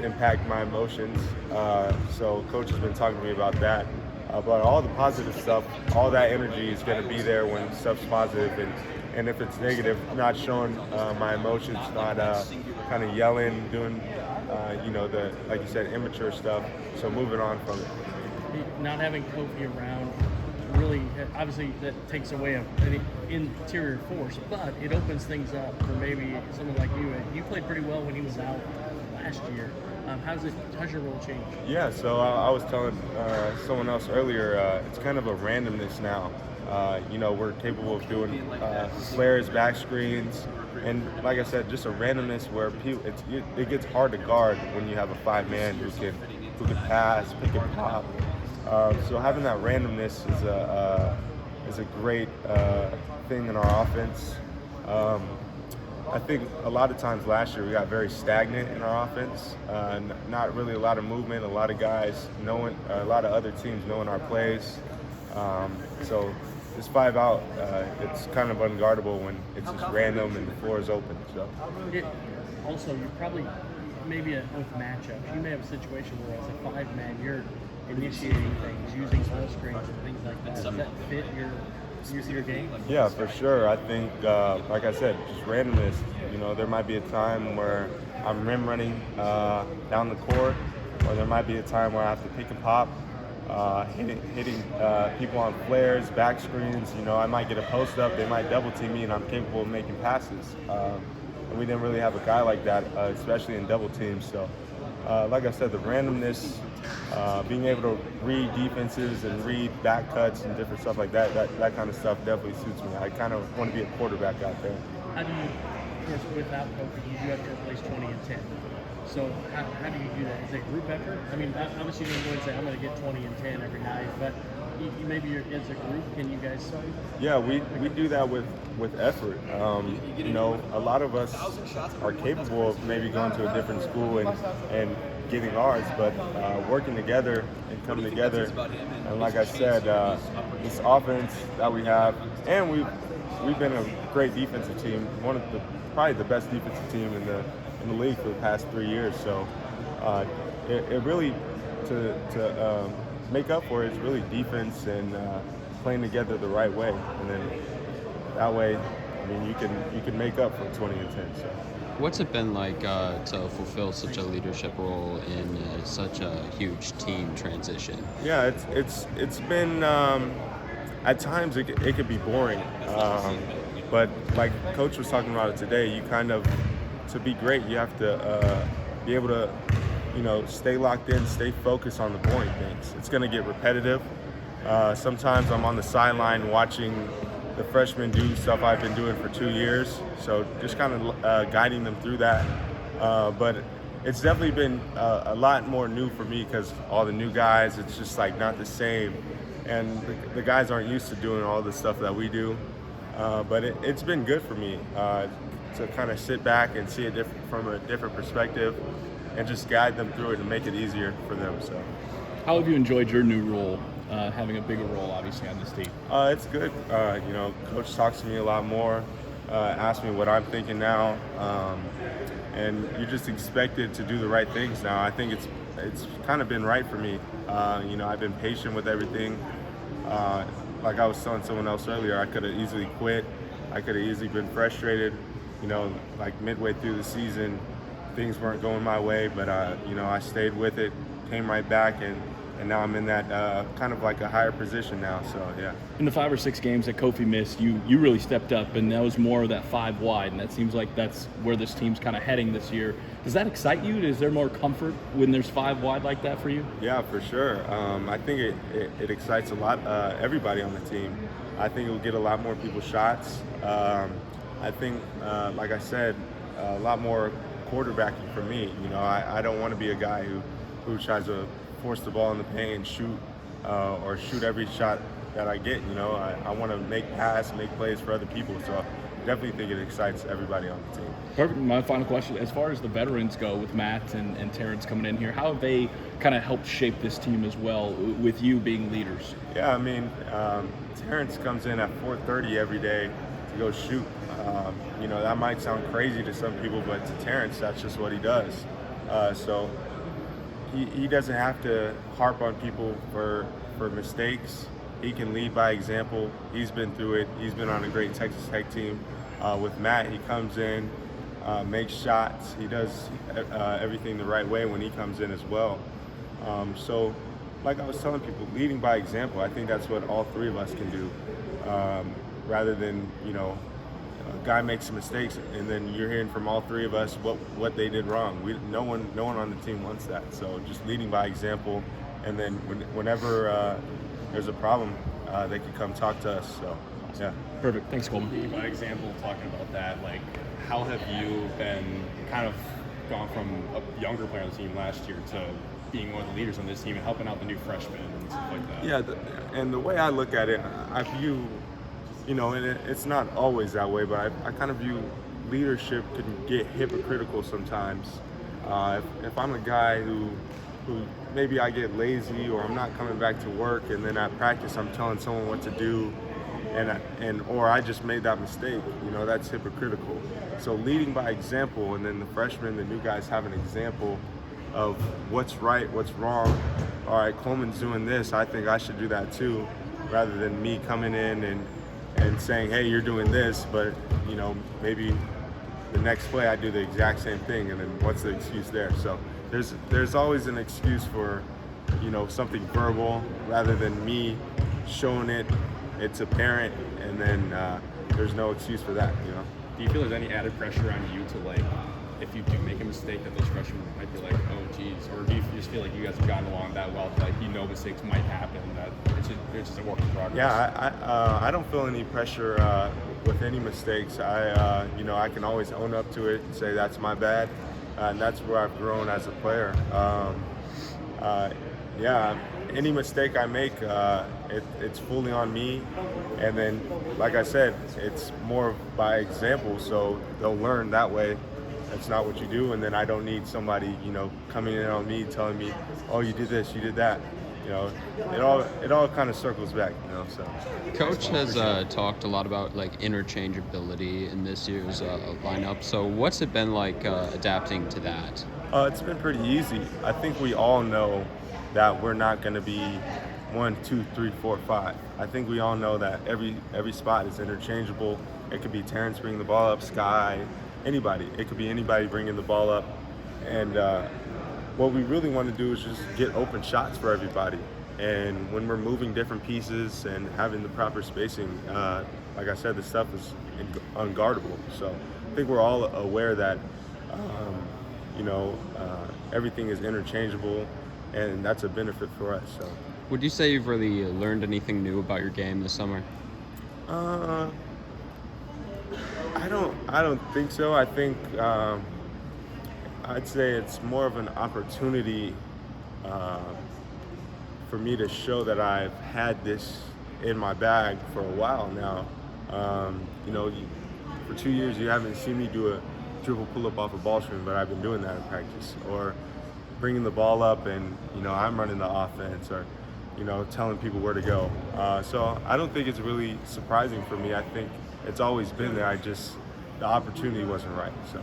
impact my emotions. So coach has been talking to me about that. But all the positive stuff, all that energy is going to be there when stuff's positive, and if it's negative, not showing my emotions, not kind of yelling, doing the, like you said, immature stuff. So moving on from it. Not having Kofi around really, obviously, that takes away an interior force, but it opens things up for maybe someone like you. You played pretty well when he was out last year. How's your role changed? Yeah, so I was telling someone else earlier, it's kind of a randomness now. We're capable of doing flares, back screens, and like I said, just a randomness where it gets hard to guard when you have a five-man who can pass, pick and pop. So having that randomness is a great thing in our offense. I think a lot of times last year we got very stagnant in our offense. Not really a lot of movement, a lot of guys knowing, a lot of other teams knowing our plays. So this 5 out, it's kind of unguardable when it's just random and the floor is open. So. Also, you probably, maybe with matchups, you may have a situation where as a five-man, you're initiating things, using ball screens and things like that. Does that fit your game? Yeah, for sure. I think, like I said, just randomness. There might be a time where I'm rim running down the court, or there might be a time where I have to pick and pop, hitting people on flares, back screens. I might get a post up, they might double team me, and I'm capable of making passes. And we didn't really have a guy like that, especially in double teams. So, like I said, the randomness, being able to read defenses and read back cuts and different stuff like that kind of stuff definitely suits me. I kind of want to be a quarterback out there. How do you, of course, without Kofi, you do have to replace 20 and 10. So how do you do that? Is it a group effort? I mean, obviously you don't go and say, I'm going to get 20 and 10 every night, but maybe as a group, can you guys? Yeah, we do that with effort. A lot of us are capable of maybe going to a different school and getting ours, but working together and coming together. And like I said, this offense that we have, and we've been a great defensive team, probably the best defensive team in the league for the past 3 years. So it really to make up for it is really defense and playing together the right way, and then that way, I mean, you can make up for 20 and 10. So. What's it been like to fulfill such a leadership role in such a huge team transition? Yeah, it's been at times it could be boring, but like Coach was talking about it today, you kind of, to be great, you have to be able to stay locked in, stay focused on the boring things. It's going to get repetitive. Sometimes I'm on the sideline watching the freshmen do stuff I've been doing for 2 years, so just kind of guiding them through that. But it's definitely been a lot more new for me because all the new guys, it's just like not the same. And the guys aren't used to doing all the stuff that we do. But it's been good for me to kind of sit back and see it from a different perspective and just guide them through it and make it easier for them. So, how have you enjoyed your new role, having a bigger role, obviously, on this team? It's good. Coach talks to me a lot more, asks me what I'm thinking now, and you're just expected to do the right things now. I think it's kind of been right for me. I've been patient with everything. Like I was telling someone else earlier, I could have easily quit. I could have easily been frustrated. Like midway through the season, things weren't going my way, but I stayed with it, came right back, and now I'm in that kind of like a higher position now. So yeah. In the 5 or 6 games that Kofi missed, you really stepped up, and that was more of that 5 wide, and that seems like that's where this team's kind of heading this year. Does that excite you? Is there more comfort when there's 5 wide like that for you? Yeah, for sure. I think it excites a lot everybody on the team. I think it will get a lot more people shots. I think, like I said, a lot more quarterbacking for me. I don't want to be a guy who tries to force the ball in the paint and shoot or shoot every shot that I get. I want to make plays for other people. So definitely think it excites everybody on the team. Perfect. My final question, as far as the veterans go with Matt and Terrence coming in here, how have they kind of helped shape this team as well with you being leaders? Yeah, I mean, Terrence comes in at 4:30 every day to go shoot. That might sound crazy to some people, but to Terrence, that's just what he does. So he doesn't have to harp on people for mistakes. He can lead by example. He's been through it. He's been on a great Texas Tech team. With Matt, he comes in, makes shots. He does everything the right way when he comes in as well. So, like I was telling people, leading by example, I think that's what all three of us can do, rather than, a guy makes some mistakes and then you're hearing from all three of us what they did wrong. No one on the team wants that. So just leading by example, and then whenever there's a problem, they can come talk to us. So yeah. Perfect. Thanks, Coleman. Leading by example, talking about that, like, how have you been kind of gone from a younger player on the team last year to being one of the leaders on this team and helping out the new freshmen and stuff like that? Yeah, and the way I look at it, I view, and it's not always that way, but I kind of view leadership can get hypocritical sometimes. If I'm a guy who maybe I get lazy or I'm not coming back to work, and then at practice I'm telling someone what to do, or I just made that mistake, that's hypocritical. So leading by example, and then the freshmen, the new guys have an example of what's right, what's wrong. All right, Coleman's doing this, I think I should do that too, rather than me coming in and saying, hey, you're doing this, but maybe the next play I do the exact same thing, and then what's the excuse there? So there's always an excuse for something verbal, rather than me showing it. It's apparent, and then there's no excuse for that. Do you feel there's any added pressure on you to, like, if you do make a mistake, that those freshmen might be like, oh geez, or do you just feel like you guys have gotten along that well, that mistakes might happen, that it's just a work in progress? Yeah, I don't feel any pressure with any mistakes. I can always own up to it and say that's my bad, and that's where I've grown as a player. Any mistake I make, it's fully on me, and then, like I said, it's more by example, so they'll learn that way. That's not what you do, and then I don't need somebody, coming in on me, telling me, oh, you did this, you did that. It all kind of circles back, So. Coach has talked a lot about interchangeability in this year's lineup. So what's it been like adapting to that? It's been pretty easy. I think we all know that we're not going to be 1, 2, 3, 4, 5. I think we all know that every spot is interchangeable. It could be Terrence bringing the ball up, Sky, anybody. It could be anybody bringing the ball up. And what we really want to do is just get open shots for everybody. And when we're moving different pieces and having the proper spacing, like I said, the stuff is unguardable. So I think we're all aware that, everything is interchangeable, and that's a benefit for us. So. Would you say you've really learned anything new about your game this summer? I don't think so. I think I'd say it's more of an opportunity for me to show that I've had this in my bag for a while now. For 2 years you haven't seen me do a dribble pull-up off a ball screen, but I've been doing that in practice. Or bringing the ball up and, I'm running the offense, or, telling people where to go. So I don't think it's really surprising for me. I think it's always been there. The opportunity wasn't right. So.